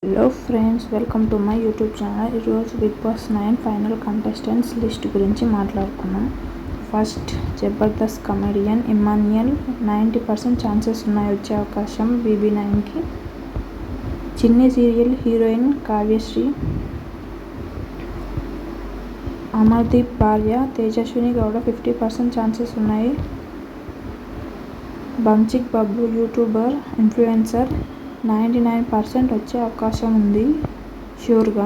Hello friends, welcome to my YouTube channel. ఈరోజు Bigg Boss 9 final contestants list గురించి మాట్లాడుకున్నాం. First, Jabardasth comedian Emmanuel. 90% chances ఉన్నాయి వచ్చే అవకాశం BB9కి. చిన్ని సీరియల్ హీరోయిన్ కావ్యశ్రీ. అమర్దీప్ భార్య తేజస్విని గౌడ. 50% ఛాన్సెస్ ఉన్నాయి. బంచిక్ బబ్లు యూట్యూబర్ ఇన్ఫ్లుయెన్సర్. 99% వచ్చే అవకాశం ఉంది ష్యూర్గా.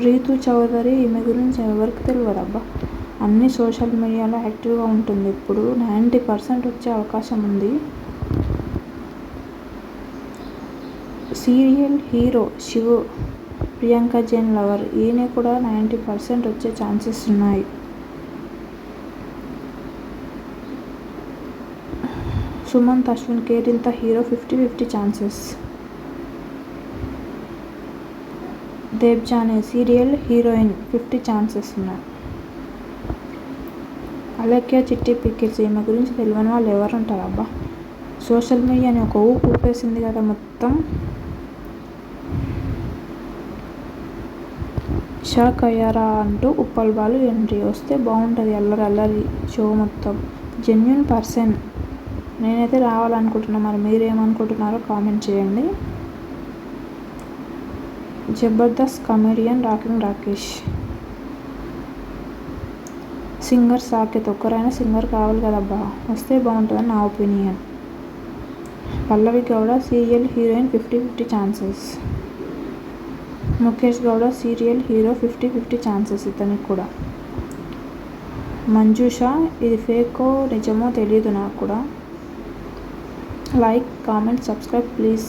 రీతూ చౌదరి. ఈమె గురించి ఎవరికి తెలియదబ్బా, అన్ని సోషల్ మీడియాలో యాక్టివ్గా ఉంటుంది. ఇప్పుడు 90% వచ్చే అవకాశం ఉంది. Serial hero Shivu. Priyanka Jain lover. ఈయన కూడా 90% వచ్చే ఛాన్సెస్ ఉన్నాయి. Sumanth Ashwin Kerintha hero. 50-50 chances. Devjani serial heroine. 50 chances ఉన్నాయి. అలేఖ్య చిట్టి పికిల్స్. ఈమె గురించి తెలియని వాళ్ళు ఎవరు ఉంటారు అబ్బా, సోషల్ మీడియాని ఒక ఊపు ఊపేసింది కదా మొత్తం. షాక్ అయ్యారా అంటూ ఉప్పల్ బాలు ఎంట్రీ. వస్తే బాగుంటుంది, అల్లరి అల్లరి షో మొత్తం. Genuine person. నేనైతే రావాలనుకుంటున్నా, మరి మీరేమనుకుంటున్నారో కామెంట్ చేయండి. Jabardasth comedian rocking Rakesh. Singer Saketh. ఒక్కరైనా సింగర్ కావాలి కదబ్బా, వస్తే బాగుంటుందని నా opinion. Pallavi Gowda serial heroine. 50-50 chances. Mukesh Gowda serial hero. 50-50 chances ఇతనికి కూడా. మంజుష. ఇది ఫేకో నిజమో తెలియదు నాకు కూడా. Like, comment, subscribe please.